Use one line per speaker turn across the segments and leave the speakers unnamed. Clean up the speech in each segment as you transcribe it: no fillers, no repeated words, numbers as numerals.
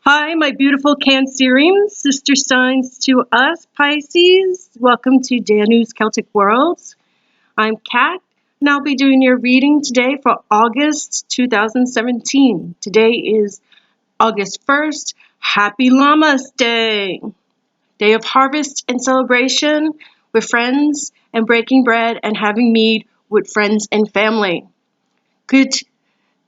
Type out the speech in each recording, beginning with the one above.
Hi, my beautiful Cancerians, sister signs to us, Pisces. Welcome to Danus Celtic Worlds. I'm Kat, and I'll be doing your reading today for August 2017. Today is August 1st. Happy Llamas Day! Day of harvest and celebration with friends and breaking bread and having mead with friends and family. Good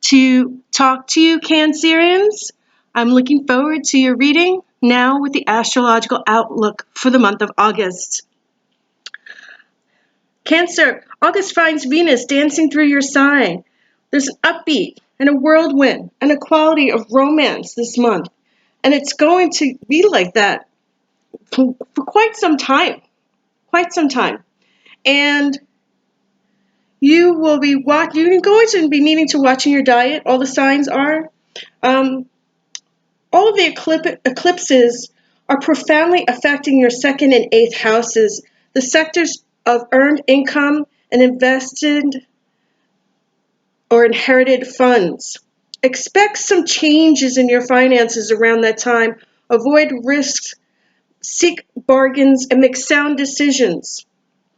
to talk to you, Cancerians. I'm looking forward to your reading now with the astrological outlook for the month of August. Cancer, August finds Venus dancing through your sign. There's an upbeat and a whirlwind and a quality of romance this month. And it's going to be like that for quite some time. And you will be you're going to be needing to watching your diet. All the signs are. All of the eclipses are profoundly affecting your second and eighth houses, the sectors of earned income and invested or inherited funds. Expect some changes in your finances around that time. Avoid risks, seek bargains, and make sound decisions.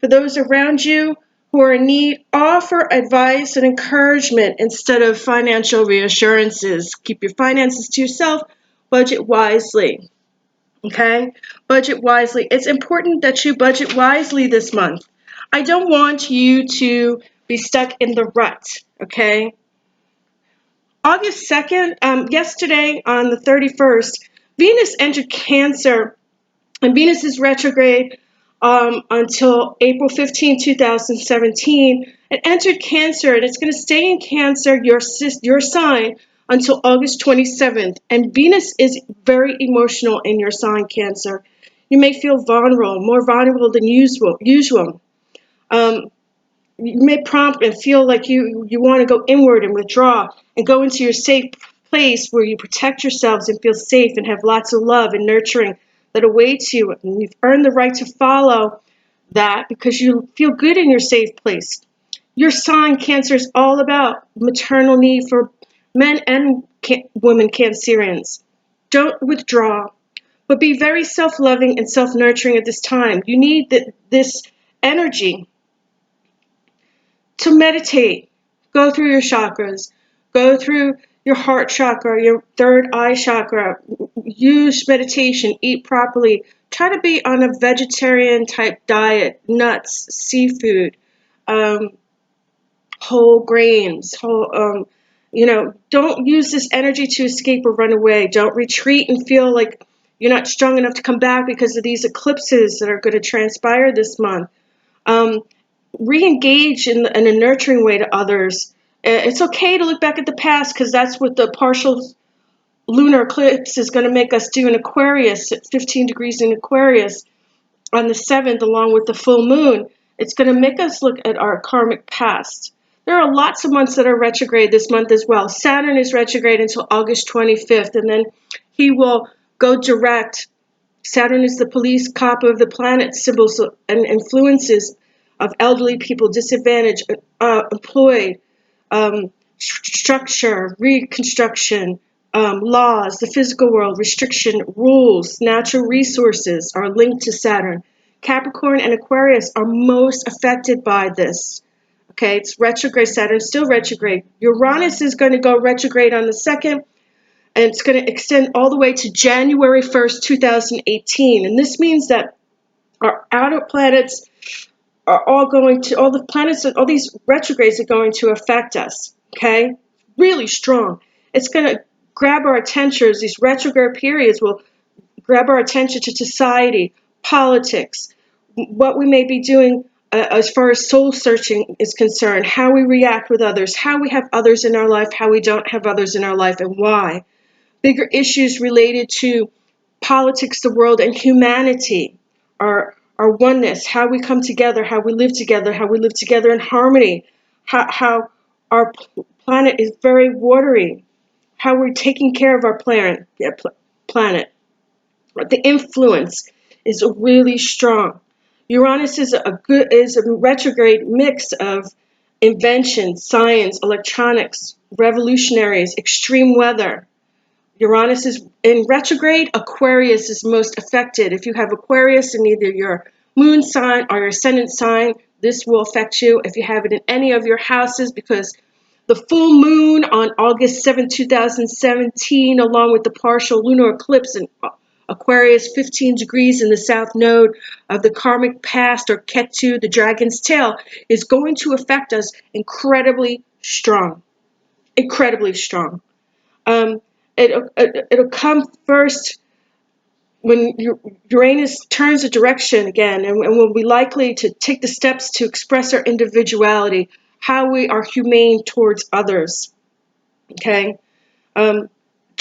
For those around you who are in need, offer advice and encouragement instead of financial reassurances. Keep your finances to yourself. Budget wisely. Okay? Budget wisely. It's important that you budget wisely this month. I don't want you to be stuck in the rut. Okay? August 2nd, yesterday on the 31st, Venus entered Cancer, and Venus is retrograde until April 15, 2017. It entered Cancer, and it's going to stay in Cancer, your sign, until August 27th. And Venus is very emotional in your sign, Cancer. You may feel vulnerable, more vulnerable than usual. You may prompt and feel like you want to go inward and withdraw and go into your safe place where you protect yourselves and feel safe and have lots of love and nurturing that awaits you. And you've earned the right to follow that because you feel good in your safe place. Your sign, Cancer, is all about maternal need for men and women Cancerians. Don't withdraw, but be very self-loving and self-nurturing at this time. You need this energy to meditate. Go through your chakras. Go through your heart chakra, your third eye chakra. Use meditation. Eat properly. Try to be on a vegetarian type diet. Nuts, seafood, whole grains. Don't use this energy to escape or run away. Don't retreat and feel like you're not strong enough to come back because of these eclipses that are going to transpire this month. Re-engage in a nurturing way to others. It's okay to look back at the past because that's what the partial lunar eclipse is going to make us do in Aquarius at 15 degrees in Aquarius on the 7th along with the full moon. It's going to make us look at our karmic past. There are lots of months that are retrograde this month as well. Saturn is retrograde until August 25th, and then he will go direct. Saturn is the police cop of the planet, symbols and influences of elderly people, disadvantaged, employed, structure, reconstruction, laws, the physical world, restriction, rules, natural resources are linked to Saturn. Capricorn and Aquarius are most affected by this. Okay, it's retrograde. Saturn still retrograde. Uranus is going to go retrograde on the 2nd, and it's going to extend all the way to January 1st, 2018. And this means that our outer planets are all the planets, all these retrogrades are going to affect us, okay? Really strong. It's going to grab our attention. These retrograde periods will grab our attention to society, politics, what we may be doing as far as soul searching is concerned, how we react with others, how we have others in our life, how we don't have others in our life, and why. Bigger issues related to politics, the world, and humanity, our oneness, how we come together, how we live together in harmony, how our planet is very watery, how we're taking care of our planet. The influence is really strong. Uranus is a retrograde mix of invention, science, electronics, revolutionaries, extreme weather, Uranus is in retrograde. Aquarius is most affected. If you have Aquarius in either your moon sign or your ascendant sign, this will affect you. If you have it in any of your houses, because the full moon on August 7, 2017, along with the partial lunar eclipse in Aquarius 15 degrees in the south node of the karmic past, or Ketu, the dragon's tail, is going to affect us incredibly strong. Incredibly strong. Um, it'll come first when Uranus turns a direction again, and we'll be likely to take the steps to express our individuality, how we are humane towards others. Okay,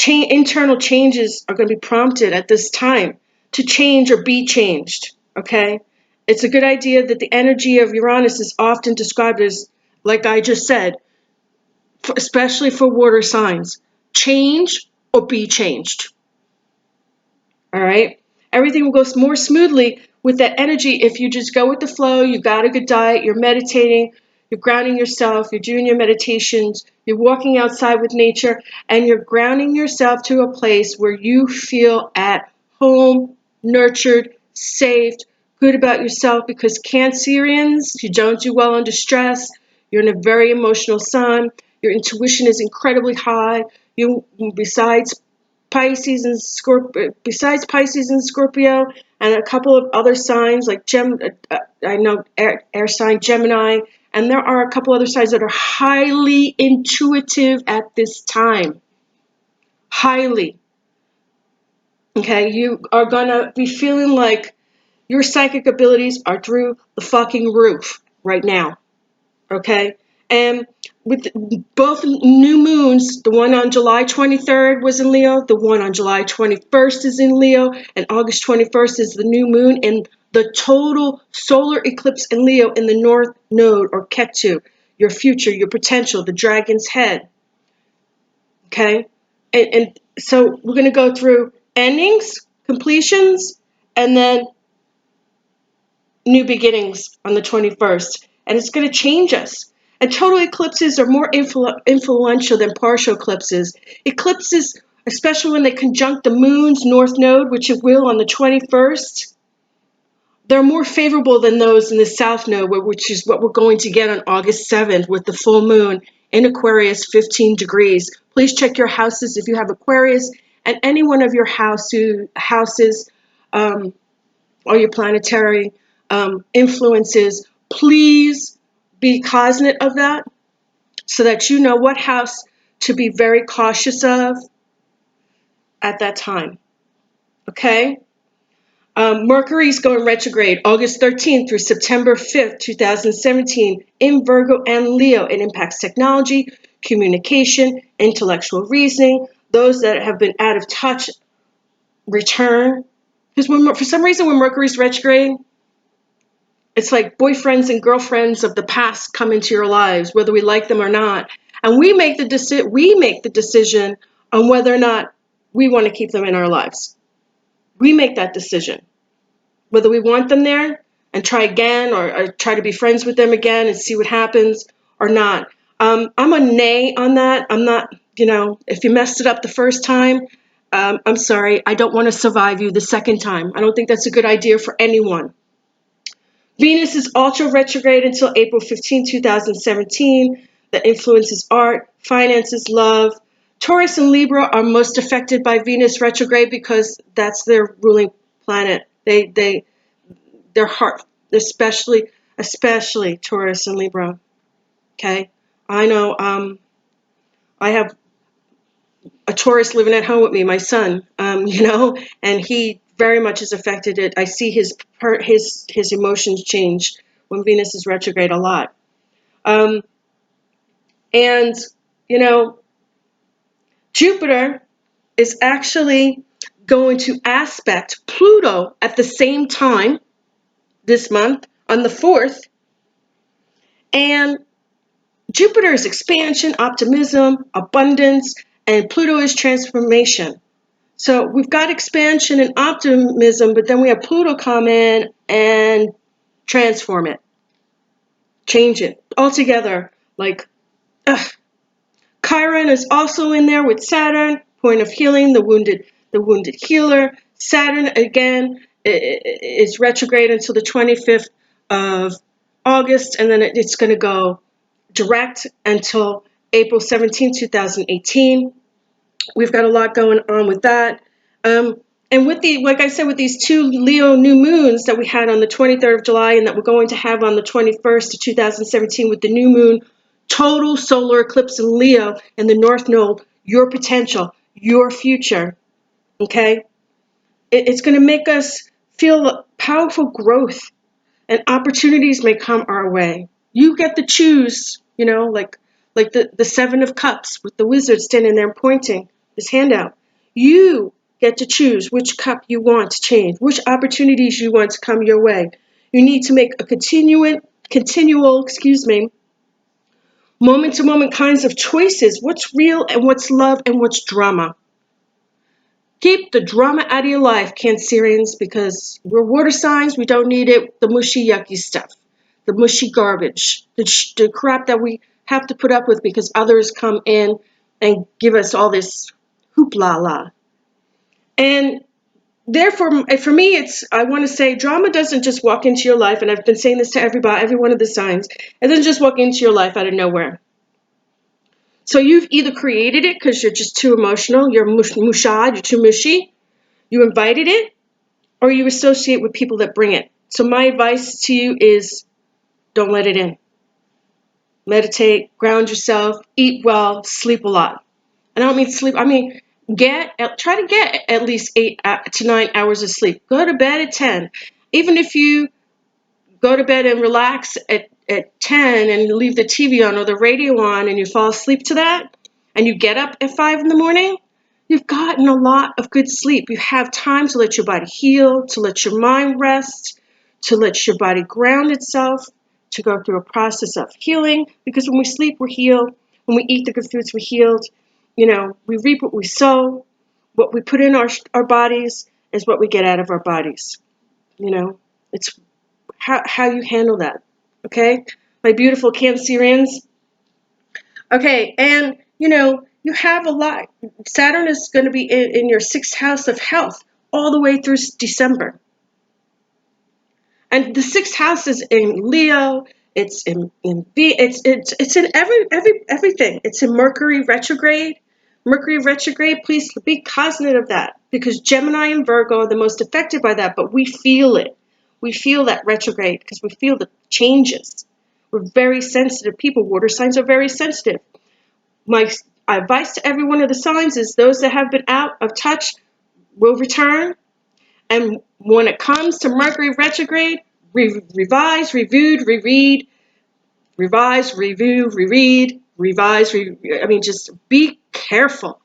internal changes are going to be prompted at this time to change or be changed. Okay, it's a good idea that the energy of Uranus is often described as, like I just said, especially for water signs, change or be changed. All right. Everything will go more smoothly with that energy if you just go with the flow. You got a good diet, you're meditating, you're grounding yourself, you're doing your meditations, you're walking outside with nature, and you're grounding yourself to a place where you feel at home, nurtured, safe, good about yourself, because Cancerians, you don't do well under stress. You're in a very emotional sign. Your intuition is incredibly high. You, besides Pisces and Scorpio, and a couple of other signs like I know air sign Gemini, and there are a couple other signs that are highly intuitive at this time. Highly. Okay, you are gonna be feeling like your psychic abilities are through the fucking roof right now. Okay, and with both new moons, the one on July 23rd was in Leo, the one on July 21st is in Leo, and August 21st is the new moon, and the total solar eclipse in Leo in the north node, or Ketu, your future, your potential, the dragon's head. Okay, and so we're going to go through endings, completions, and then new beginnings on the 21st, and it's going to change us. And total eclipses are more influential than partial eclipses. Eclipses, especially when they conjunct the moon's north node, which it will on the 21st, they're more favorable than those in the south node, which is what we're going to get on August 7th with the full moon in Aquarius 15 degrees. Please check your houses if you have Aquarius, and any one of your houses or your planetary influences. Please be cognizant of that so that you know what house to be very cautious of at that time. Okay? Mercury's going retrograde August 13th through September 5th, 2017 in Virgo and Leo. It impacts technology, communication, intellectual reasoning. Those that have been out of touch return. Because for some reason when Mercury's retrograde, it's like boyfriends and girlfriends of the past come into your lives, whether we like them or not. And we make the decision on whether or not we want to keep them in our lives. We make that decision. Whether we want them there and try again, or try to be friends with them again and see what happens, or not. I'm a nay on that. I'm not, if you messed it up the first time, I'm sorry. I don't want to survive you the second time. I don't think that's a good idea for anyone. Venus is ultra retrograde until April 15, 2017. That influences art, finances, love. Taurus and Libra are most affected by Venus retrograde because that's their ruling planet. Their heart, especially Taurus and Libra. Okay, I know. I have a Taurus living at home with me, my son. And he very much is affected. I see his emotions change when Venus is retrograde a lot. And Jupiter is actually going to aspect Pluto at the same time this month on the 4th. And Jupiter is expansion, optimism, abundance, and Pluto is transformation. So we've got expansion and optimism, but then we have Pluto come in and transform it, change it altogether. Like, Chiron is also in there with Saturn. point of healing, the wounded healer. Saturn again is retrograde until the 25th of August, and then it's going to go direct until April 17, 2018. We've got a lot going on with that. And with like I said, with these two Leo new moons that we had on the 23rd of July and that we're going to have on the 21st of 2017 with the new moon, total solar eclipse in Leo in the North Node, your potential, your future, okay? It's going to make us feel powerful growth, and opportunities may come our way. You get to choose, like the Seven of Cups with the wizard standing there pointing his hand out. You get to choose which cup you want to change, which opportunities you want to come your way. You need to make a continual, moment-to-moment kinds of choices. What's real and what's love and what's drama. Keep the drama out of your life, Cancerians, because we're water signs. We don't need it. The mushy, yucky stuff, the mushy garbage, the crap that we have to put up with because others come in and give us all this hoopla. And therefore, for me, I want to say drama doesn't just walk into your life, and I've been saying this to everybody, every one of the signs. It doesn't just walk into your life out of nowhere. So you've either created it because you're just too emotional, you're mushad, you're too mushy, you invited it, or you associate with people that bring it. So my advice to you is don't let it in. Meditate, ground yourself, eat well, sleep a lot. And I don't mean sleep, I mean try to get at least 8 to 9 hours of sleep. Go to bed at 10. Even if you go to bed and relax at 10 and leave the TV on or the radio on and you fall asleep to that and you get up at 5 in the morning, you've gotten a lot of good sleep. You have time to let your body heal, to let your mind rest, to let your body ground itself, to go through a process of healing. Because when we sleep, we're healed. When we eat the good foods, we're healed. We reap what we sow. What we put in our bodies is what we get out of our bodies. It's how you handle that. Okay? My beautiful Cancerians. Okay, and you have a lot. Saturn is going to be in your 6th house of health all the way through December. And the 6th house is in Leo. It's in it's in everything. It's in Mercury retrograde. Mercury retrograde, please be cognizant of that because Gemini and Virgo are the most affected by that, but we feel it. We feel that retrograde because we feel the changes. We're very sensitive people. Water signs are very sensitive. My advice to every one of the signs is those that have been out of touch will return. And when it comes to Mercury retrograde, revise, reviewed, reread, revise, review, reread, revise, just be careful.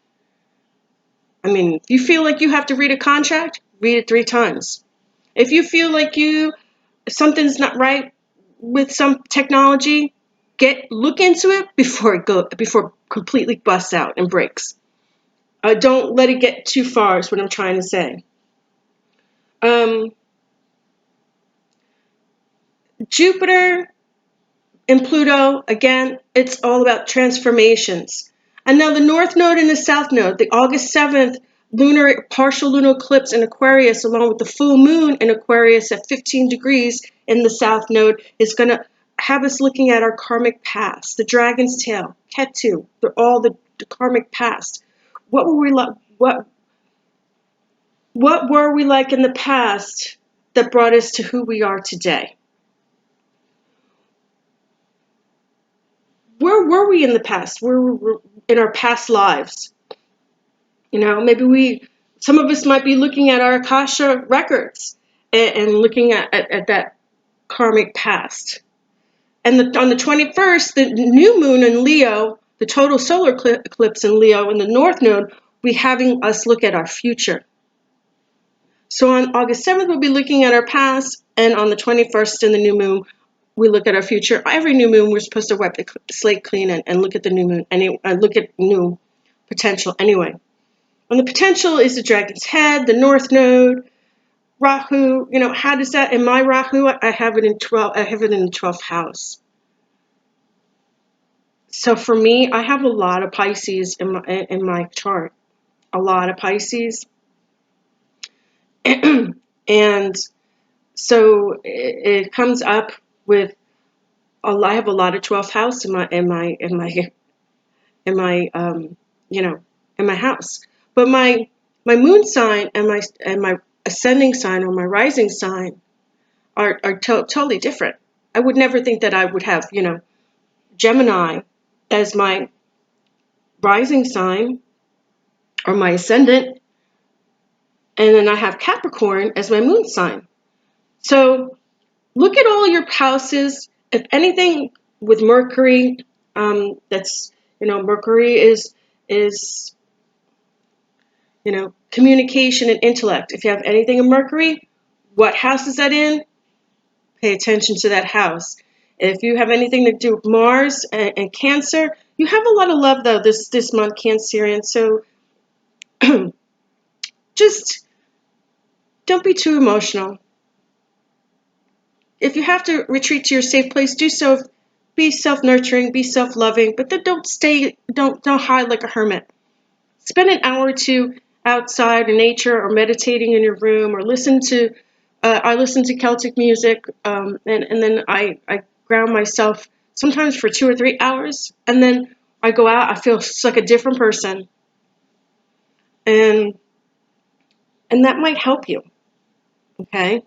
If you feel like you have to read a contract, read it 3 times. If you feel like something's not right with some technology, look into it before completely busts out and breaks. Don't let it get too far is what I'm trying to say. Jupiter and Pluto, again, it's all about transformations. And now the North Node and the South Node, the August 7th partial lunar eclipse in Aquarius, along with the full moon in Aquarius at 15 degrees in the South Node, is going to have us looking at our karmic past, the dragon's tail, Ketu, all the karmic past. What were we like? What were we like in the past that brought us to who we are today? Where were we in the past? Where were in our past lives? Maybe some of us might be looking at our Akasha records and looking at that karmic past. And on the 21st, the new moon in Leo, the total solar eclipse in Leo in the North Node, will be having us look at our future. So on August 7th, we'll be looking at our past, and on the 21st in the new moon, we look at our future. Every new moon, we're supposed to wipe the slate clean and look at the new moon and look at new potential anyway. And the potential is the dragon's head, the North Node, Rahu. How does that in my Rahu? I have it in 12. I have it in the 12th house. So for me, I have a lot of Pisces in my chart. a lot of Pisces. And so it comes up with I have a lot of 12th house in my in my house. But my moon sign and my ascending sign or my rising sign are totally different. I would never think that I would have, Gemini as my rising sign or my ascendant, and then I have Capricorn as my moon sign. So look at all your houses. If anything with Mercury, that's Mercury is communication and intellect. If you have anything in Mercury, what house is that in? Pay attention to that house. If you have anything to do with Mars and Cancer, you have a lot of love though this month, Cancerian. So just don't be too emotional. If you have to retreat to your safe place, do so. Be self-nurturing, be self-loving, but then don't hide like a hermit. Spend an hour or two outside in nature or meditating in your room, or I listen to Celtic music, and then I ground myself sometimes for 2 or 3 hours, and then I go out. I feel just like a different person, and that might help you. Okay,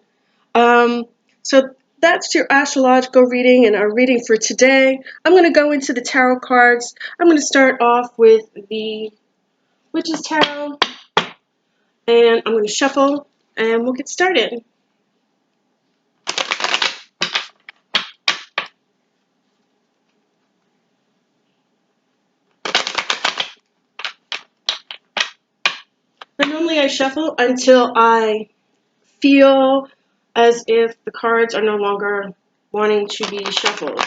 so that's your astrological reading and our reading for today. I'm going to go into the tarot cards. I'm going to start off with the Witch's Tarot, and I'm going to shuffle, and we'll get started. And normally I shuffle until I feel as if the cards are no longer wanting to be shuffled.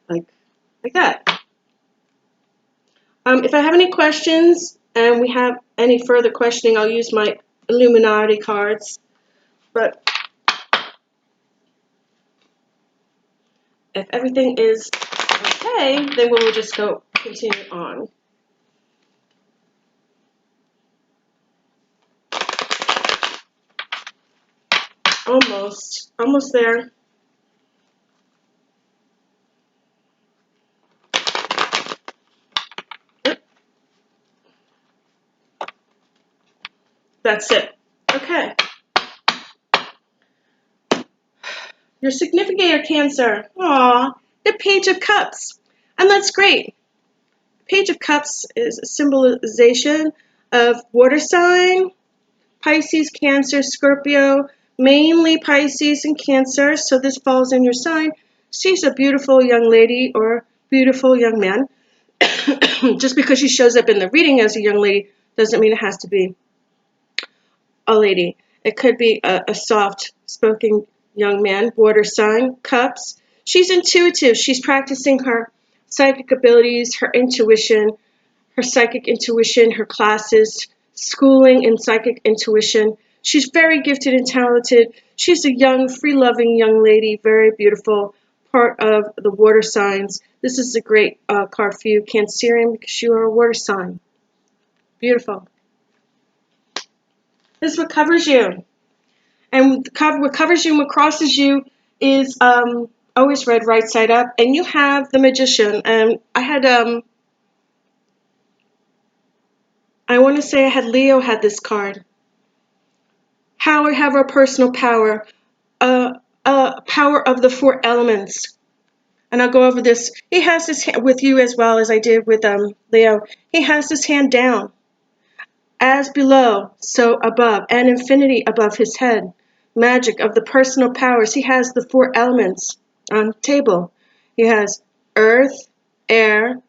Like that. If I have any questions and we have any further questioning, I'll use my Illuminati cards. But if everything is okay, then we'll just continue on. Almost there. That's it. Okay. Your significant Cancer. Aw, the Page of Cups. And that's great. Page of Cups is a symbolization of water sign, Pisces, Cancer, Scorpio, mainly Pisces and Cancer, so this falls in your sign. She's a beautiful young lady or beautiful young man. Just because she shows up in the reading as a young lady doesn't mean it has to be a lady. It could be a soft-spoken young man, water sign, Cups. She's intuitive. She's practicing her psychic abilities, her intuition, her psychic intuition, her classes, schooling in psychic intuition. She's very gifted and talented. She's a young, free-loving young lady, very beautiful, part of the water signs. This is a great card for you, Cancerian, because you are a water sign. Beautiful. This is what covers you. And what covers you and what crosses you is always read right side up. And you have the Magician. And I want to say I had Leo had this card. How we have our personal power. Power of the 4 elements. And I'll go over this. He has this hand with you as well as I did with Leo. He has his hand down. As below, so above, and infinity above his head. Magic of the personal powers. He has the 4 elements on the table. He has earth, air,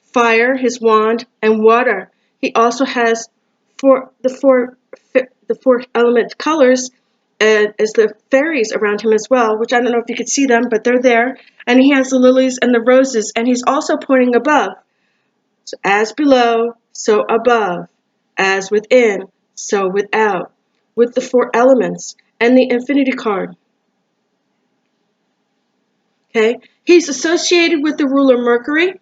fire, his wand, and water. He also has the four element colors as the fairies around him as well, which I don't know if you could see them, but they're there. And he has the lilies and the roses, and he's also pointing above. So as below, so above. As within, so without, with the 4 elements and the infinity card. Okay, he's associated with the ruler Mercury.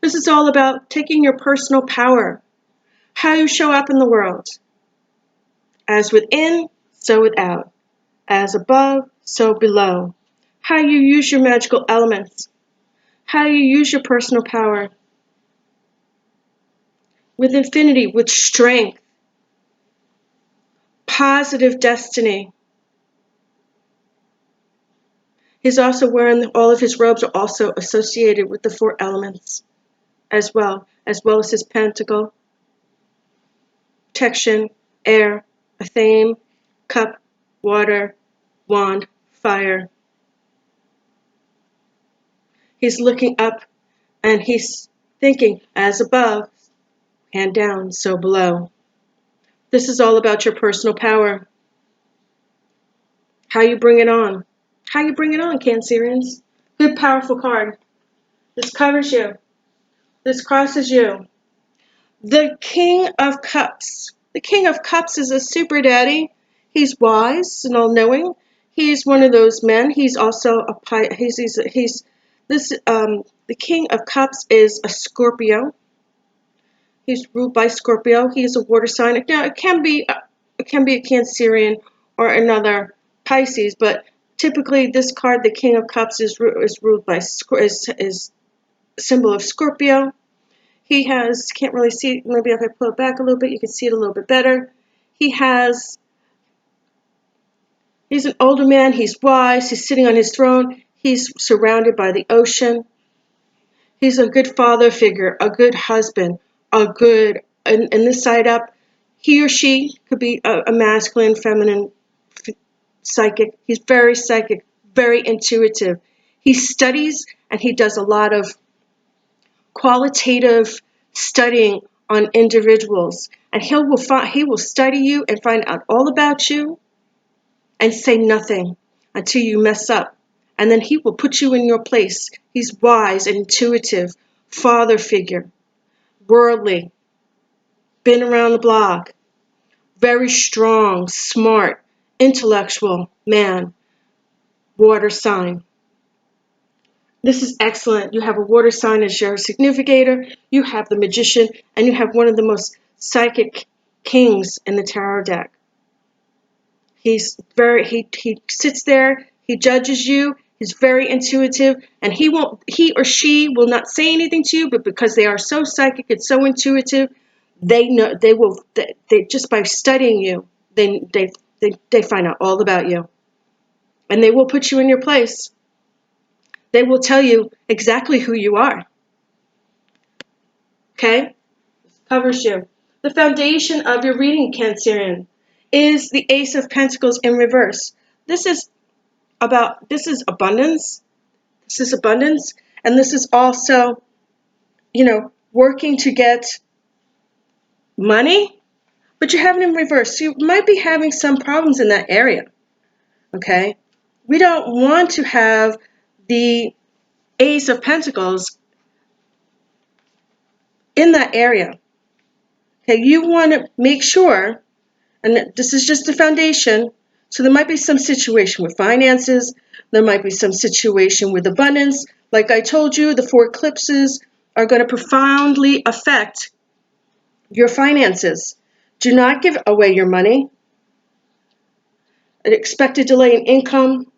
This is all about taking your personal power, how you show up in the world. As within, so without. As above, so below. How you use your magical elements. How you use your personal power. With infinity, with strength. Positive destiny. He's also wearing, all of his robes are also associated with the 4 elements as well as his pentacle, protection, air, a theme, cup, water, wand, fire. He's looking up and he's thinking, as above, and down, so below. This is all about your personal power. How you bring it on. How you bring it on, Cancerians. Good, powerful card. This covers you. This crosses you. The King of Cups. The King of Cups is a super daddy. He's wise and all-knowing. He's one of those men. He's also a the King of Cups is a Scorpio. He's ruled by Scorpio. He is a water sign. Now it can be a Cancerian or another Pisces, but typically this card, the King of Cups, is ruled by is symbol of Scorpio. He has, can't really see, maybe if I pull it back a little bit, you can see it a little bit better. He's an older man, he's wise, he's sitting on his throne, he's surrounded by the ocean. He's a good father figure, a good husband, and this side up, he or she could be a masculine, feminine, psychic. He's very psychic, very intuitive. He studies and he does a lot of qualitative studying on individuals, and he will study you and find out all about you and say nothing until you mess up, and then he will put you in your place. He's wise and intuitive, father figure, worldly, been around the block, very strong, smart, intellectual man, water sign. This is excellent. You have a water sign as your significator, you have the magician, and you have one of the most psychic kings in the tarot deck. He sits there, he judges you, he's very intuitive, and he or she will not say anything to you, but because they are so psychic and so intuitive, they just by studying you, they find out all about you. And they will put you in your place. They will tell you exactly who you are. Okay? This covers you. The foundation of your reading, Cancerian, is the Ace of Pentacles in reverse. This is abundance. This is abundance. And this is also, working to get money, but you have it in reverse. So you might be having some problems in that area. Okay? We don't want to have the Ace of Pentacles in that area. Okay, you want to make sure, and this is just the foundation, so there might be some situation with finances, there might be some situation with abundance. Like I told you, the 4 eclipses are going to profoundly affect your finances. Do not give away your money. An expected delay in income,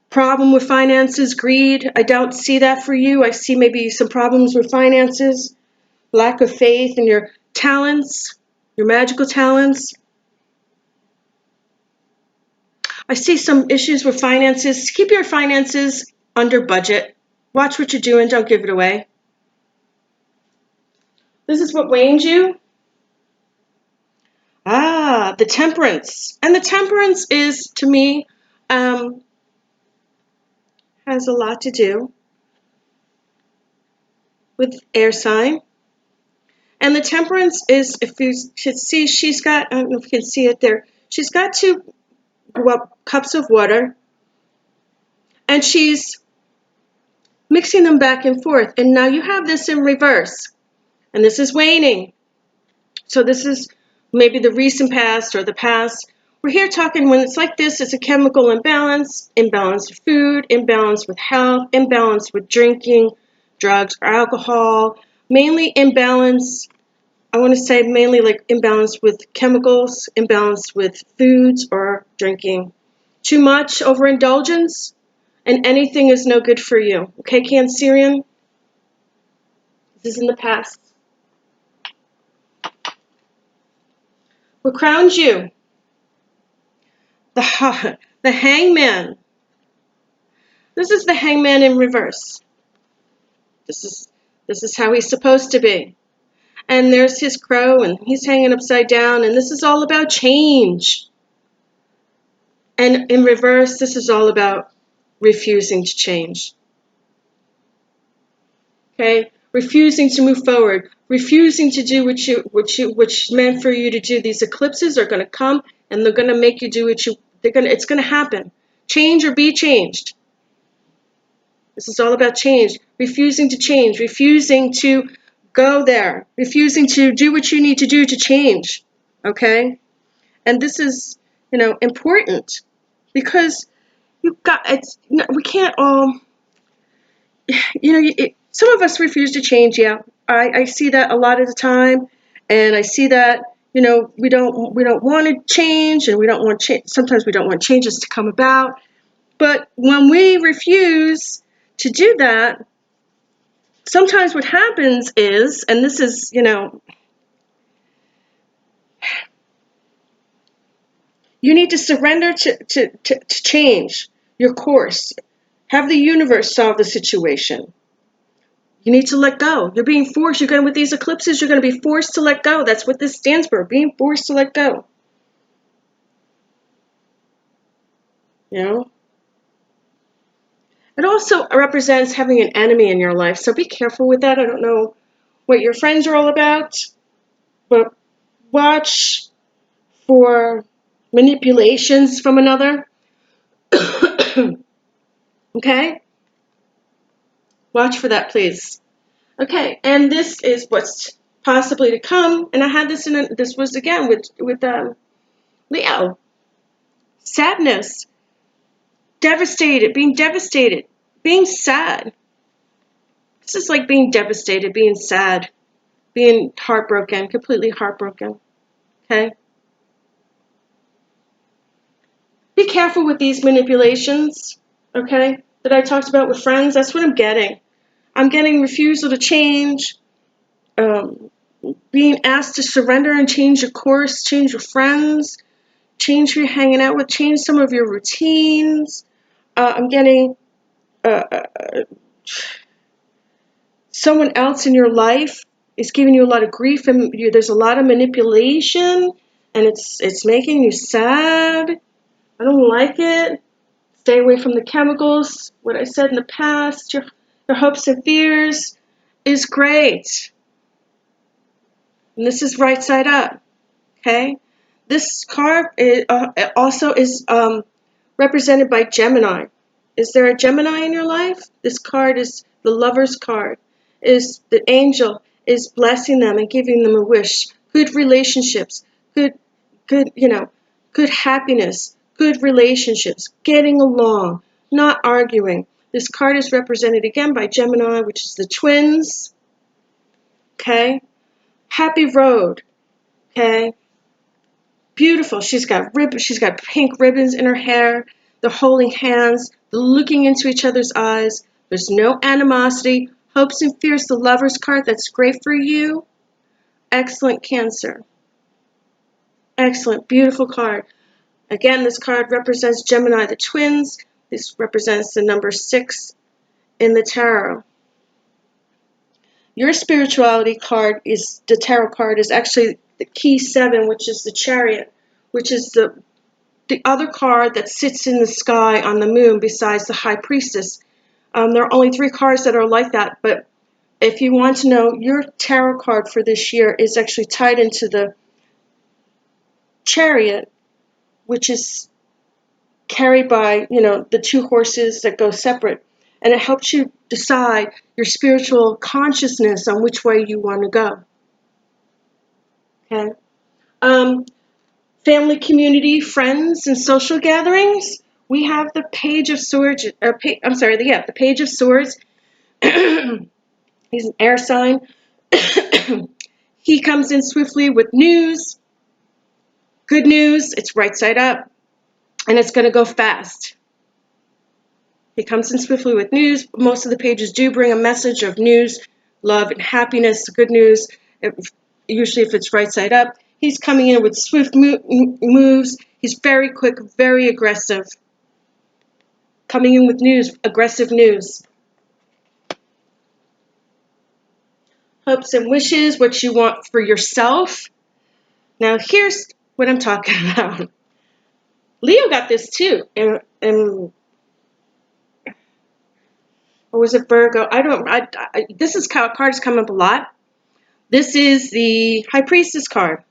problem with finances, greed. I don't see that for you. I see maybe some problems with finances, lack of faith in your talents, your magical talents. I see some issues with finances. Keep your finances under budget. Watch what you're doing. Don't give it away. This is what wanes you. The Temperance. And the Temperance is, to me, has a lot to do with air sign. And the Temperance is, if you should see, she's got, I don't know if you can see it there, she's got 2 cups of water, and she's mixing them back and forth. And now you have this in reverse, and this is waning. So this is maybe the recent past or the past. We're here talking when it's like this, it's a chemical imbalance, imbalance with food, imbalance with health, imbalance with drinking, drugs or alcohol, mainly imbalance. I want to say mainly like imbalance with chemicals, imbalance with foods or drinking. Too much overindulgence, and anything is no good for you. Okay, Cancerian? This is in the past. What crowns you? The hangman. This is the hangman in reverse. This is how he's supposed to be. And there's his crow, and he's hanging upside down, and this is all about change. And in reverse, this is all about refusing to change. Okay? Refusing to move forward, refusing to do what's meant for you to do. These eclipses are going to come, and they're going to make you do it's going to happen. Change or be changed. This is all about change. Refusing to change, refusing to go there, refusing to do what you need to do to change. Okay? And this is, important because we can't all, some of us refuse to change. Yeah, I see that a lot of the time, and I see that, we don't want to change, and we don't want change. Sometimes we don't want changes to come about. But when we refuse to do that, sometimes what happens is, and this is, you need to surrender to change your course. Have the universe solve the situation. You need to let go. You're being forced. With these eclipses, you're going to be forced to let go. That's what this stands for, being forced to let go. It also represents having an enemy in your life, so be careful with that. I don't know what your friends are all about, but watch for manipulations from another. Okay? Watch for that, please. Okay, and this is what's possibly to come, and I had this this was again with Leo. Sadness, devastated, being sad. This is like being devastated, being sad, being heartbroken, completely heartbroken. Okay? Be careful with these manipulations, okay, that I talked about with friends. That's what I'm getting. I'm getting refusal to change, being asked to surrender and change your course, change your friends, change who you're hanging out with, change some of your routines. I'm getting someone else in your life is giving you a lot of grief, and there's a lot of manipulation, and it's making you sad. I don't like it. Stay away from the chemicals. What I said in the past, your hopes and fears is great. And this is right side up. Okay? This card also is represented by Gemini. Is there a Gemini in your life? This card is the Lover's card. Is the angel is blessing them and giving them a wish. Good relationships, good, good happiness, good relationships, getting along, not arguing. This card is represented again by Gemini, which is the twins. Okay? Happy road. Okay? Beautiful. She's got pink ribbons in her hair. They're holding hands. They're looking into each other's eyes. There's no animosity. Hopes and fears, the Lover's card. That's great for you. Excellent, Cancer. Excellent. Beautiful card. Again, this card represents Gemini, the twins. This represents the number 6 in the tarot. Your spirituality card is, the tarot card is actually the key 7, which is the Chariot, which is the other card that sits in the sky on the moon besides the High Priestess. There are only 3 cards that are like that, but if you want to know, your tarot card for this year is actually tied into the Chariot, which is carried by, the 2 horses that go separate. And it helps you decide your spiritual consciousness on which way you want to go. Okay? Family, community, friends, and social gatherings. We have the Page of Swords. The Page of Swords. He's an air sign. He comes in swiftly with news, good news. It's right side up, and it's going to go fast. He comes in swiftly with news. Most of the pages do bring a message of news, love, and happiness, good news. Usually if it's right side up. He's coming in with swift moves. He's very quick, very aggressive. Coming in with news, aggressive news. Hopes and wishes, what you want for yourself. Now here's what I'm talking about. Leo got this too. And or was it Virgo? This card has come up a lot. This is the High Priestess card.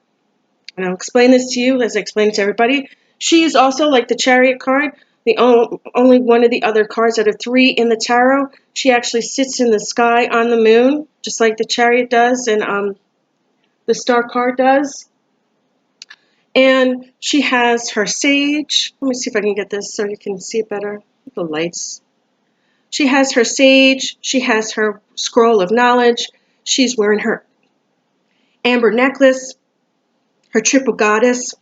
And I'll explain this to you as I explain it to everybody. She is also like the Chariot card, the only one of the other cards out of 3 in the tarot. She actually sits in the sky on the moon, just like the Chariot does and the Star card does. And she has her sage. Let me see if I can get this so you can see it better. The lights. She has her sage. She has her scroll of knowledge. She's wearing her amber necklace, her triple goddess.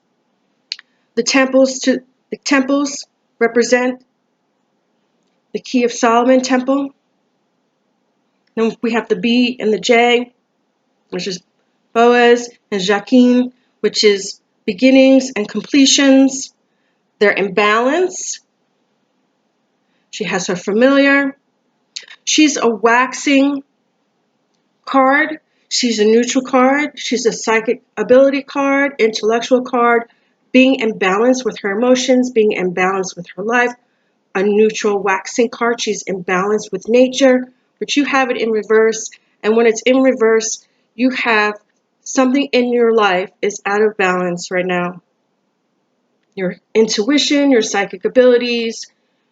The temples represent the Key of Solomon temple. Then we have the B and the J, which is Boaz, and Jacqueline, which is beginnings and completions. They're in balance. She has her familiar. She's a waxing card. She's a neutral card. She's a psychic ability card, intellectual card, being in balance with her emotions, being in balance with her life. A neutral waxing card. She's in balance with nature, but you have it in reverse. And when it's in reverse, you have something in your life is out of balance right now. Your intuition, your psychic abilities,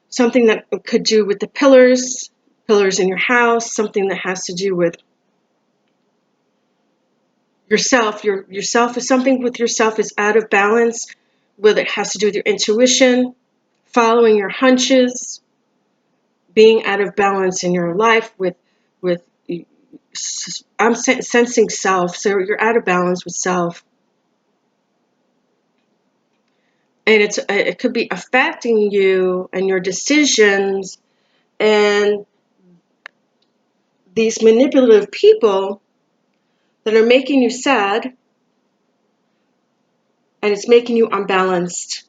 something that could do with the pillars in your house, something that has to do with yourself. Yourself is something with yourself is out of balance, whether it has to do with your intuition, following your hunches, being out of balance in your life with I'm sensing self, so you're out of balance with self, and it could be affecting you and your decisions, and these manipulative people that are making you sad, and it's making you unbalanced.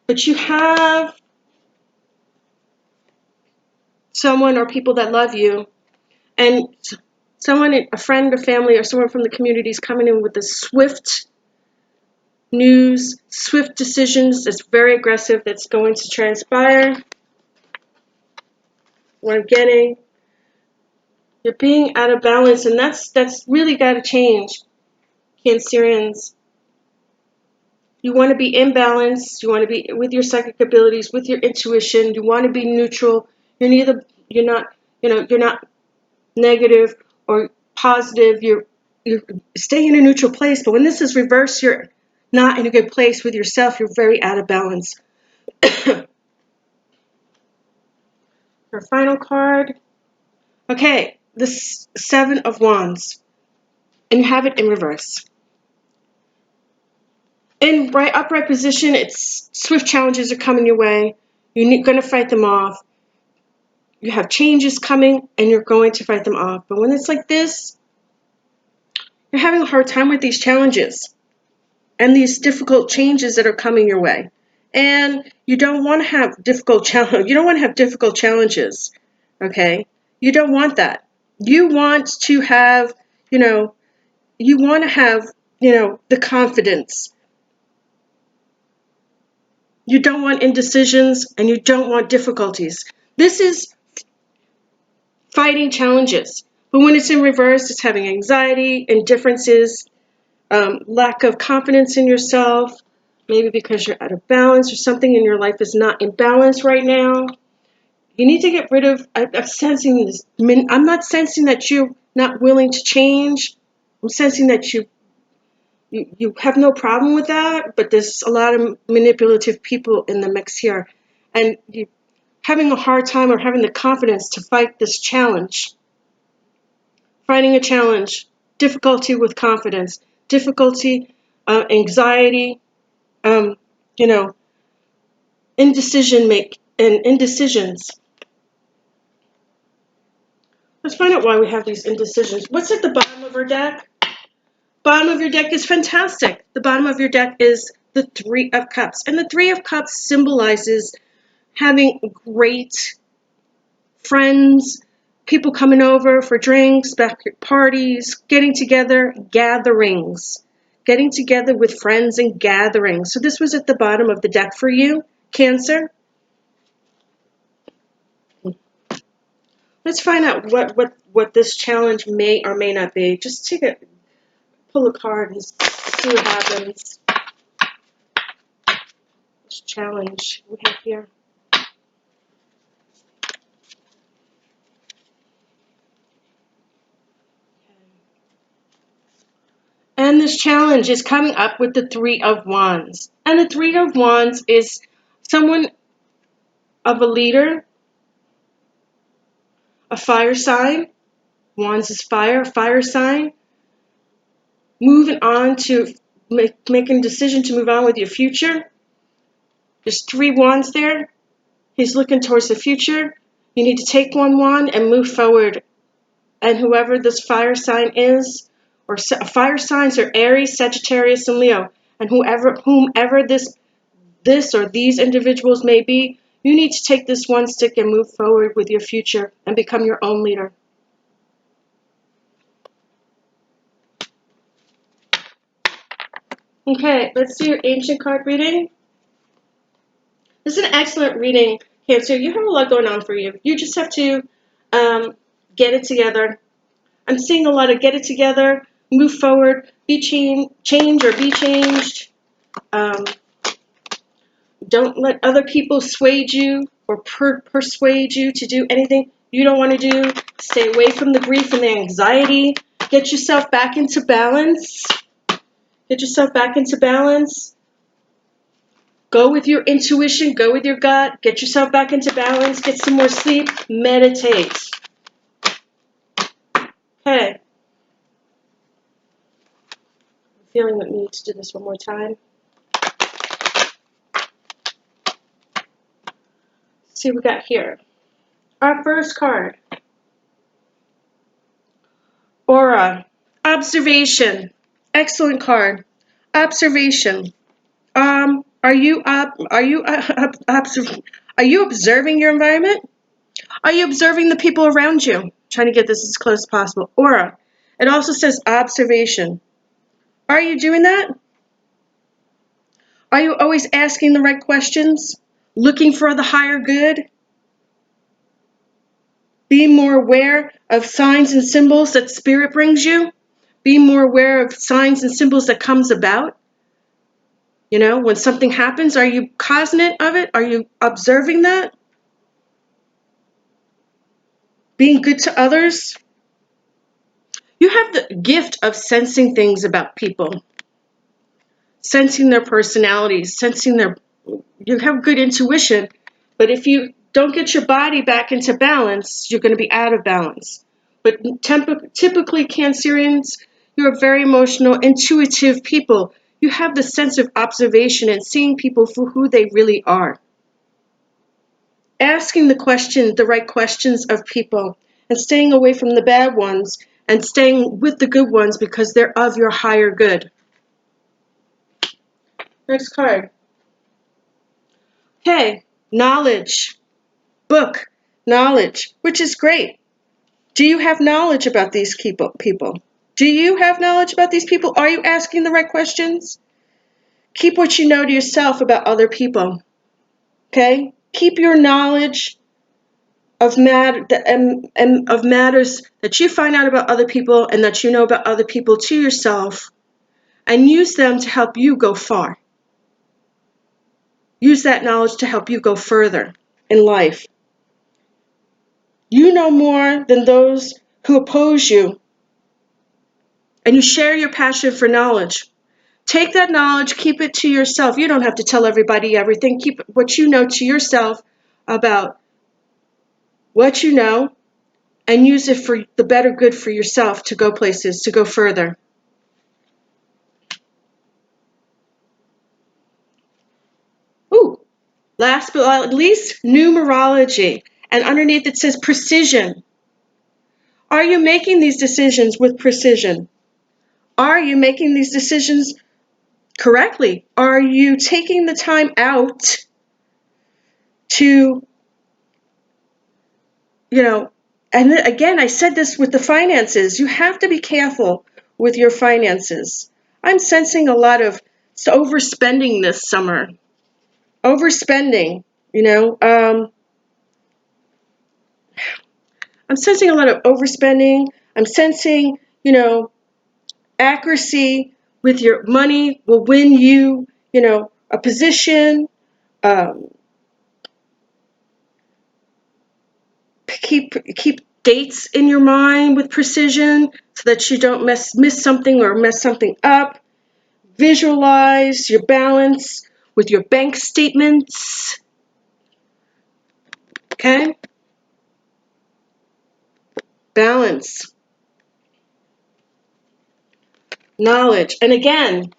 But you have someone or people that love you, and someone, a friend or family or someone from the community is coming in with a swift news, swift decisions that's very aggressive, that's going to transpire. What I'm getting, you're being out of balance, and that's really got to change, Cancerians. You want to be in balance. You want to be with your psychic abilities, with your intuition. You want to be neutral. You're not negative or positive. You're staying in a neutral place. But when this is reversed, you're not in a good place with yourself. You're very out of balance. Our final card. Okay, the 7 of Wands. And you have it in reverse. In upright position, it's swift challenges are coming your way. You're going to fight them off. You have changes coming, and you're going to fight them off. But when it's like this, you're having a hard time with these challenges and these difficult changes that are coming your way. And you don't want to have difficult challenges, okay? You don't want that. You want to have, the confidence. You don't want indecisions, and you don't want difficulties. This is fighting challenges. But when it's in reverse, it's having anxiety, indifferences, lack of confidence in yourself, maybe because you're out of balance or something in your life is not in balance right now. You need to get rid of, I'm sensing this. I'm not sensing that you're not willing to change. I'm sensing that you have no problem with that, but there's a lot of manipulative people in the mix here. And having a hard time or having the confidence to fight this challenge. Fighting a challenge, difficulty with confidence, difficulty, anxiety, um, you know, indecisions. Let's find out why we have these indecisions. What's at the bottom of our deck? Bottom of your deck is fantastic. The bottom of your deck is the Three of Cups. And the Three of Cups symbolizes having great friends, people coming over for drinks, backyard parties, getting together, gatherings. Getting together with friends and gatherings. So this was at the bottom of the deck for you, Cancer. Let's find out what this challenge may or may not be. Just pull a card and see what happens. This challenge we have here. And this challenge is coming up with the Three of Wands. And the Three of Wands is someone of a leader, a fire sign. Wands is fire, a fire sign. Moving on to making a decision to move on with your future. There's 3 wands there. He's looking towards the future. You need to take one wand and move forward. And whoever this fire sign is, or fire signs are Aries, Sagittarius, and Leo. And whomever this or these individuals may be, you need to take this one stick and move forward with your future and become your own leader. Okay, let's do your ancient card reading. This is an excellent reading, Cancer. You have a lot going on for you. You just have to get it together. I'm seeing a lot of get it together, move forward, change or be changed. Don't let other people sway you or persuade you to do anything you don't want to do. Stay away from the grief and the anxiety. Get yourself back into balance. Get yourself back into balance. Go with your intuition. Go with your gut. Get yourself back into balance. Get some more sleep. Meditate. Okay. I'm feeling that we need to do this one more time. Let's see what we got here. Our first card. Aura. Observation. Excellent card. Observation. Are you observing your environment? Are you observing the people around you? Trying to get this as close as possible. Aura. It also says observation. Are you doing that? Are you always asking the right questions? Looking for the higher good? Being more aware of signs and symbols that Spirit brings you? Being more aware of signs and symbols that comes about? You know, when something happens, are you cognizant of it? Are you observing that? Being good to others? You have the gift of sensing things about people. Sensing their personalities, you have good intuition, but if you don't get your body back into balance, you're going to be out of balance. But typically, Cancerians, you're very emotional, intuitive people. You have the sense of observation and seeing people for who they really are. Asking the right questions of people and staying away from the bad ones and staying with the good ones because they're of your higher good. Next card. Okay, knowledge. Book, knowledge, which is great. Do you have knowledge about these people? Do you have knowledge about these people? Are you asking the right questions? Keep what you know to yourself about other people. Okay? Keep your knowledge of matters that you find out about other people and that you know about other people to yourself, and use them to help you go far. Use that knowledge to help you go further in life. You know more than those who oppose you, and you share your passion for knowledge. Take that knowledge, keep it to yourself. You don't have to tell everybody everything. Keep what you know to yourself about what you know, and use it for the better good for yourself to go places, to go further. Ooh, last but not least, numerology. And underneath it says precision. Are you making these decisions with precision? Are you making these decisions correctly? Are you taking the time out to, and again, I said this with the finances. You have to be careful with your finances. I'm sensing a lot of overspending this summer. Overspending, I'm sensing a lot of overspending. I'm sensing, accuracy with your money will win you, a position. Um, keep dates in your mind with precision so that you don't miss something or mess something up. Visualize your balance with your bank statements. Okay? Balance. Knowledge. And again,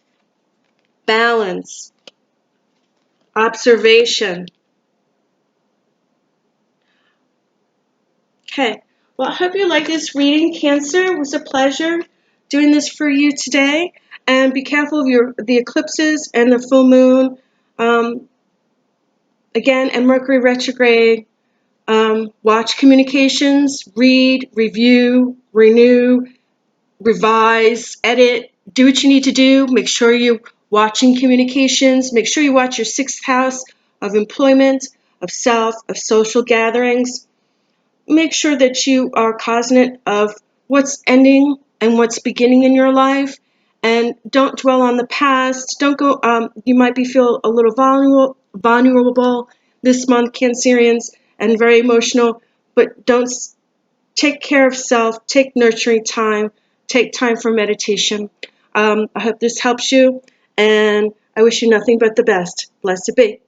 balance. Observation. Okay. Well, I hope you like this reading, Cancer. It was a pleasure doing this for you today. And be careful of the eclipses and the full moon. Again, and Mercury retrograde. Watch communications, read, review, renew, revise, edit, do what you need to do. Make sure you're watching communications. Make sure you watch your sixth house of employment, of self, of social gatherings. Make sure that you are cognizant of what's ending and what's beginning in your life. And don't dwell on the past. Don't go, you might feel a little vulnerable this month, Cancerians, and very emotional, but don't take care of self, take nurturing time, take time for meditation. I hope this helps you, and I wish you nothing but the best. Blessed be.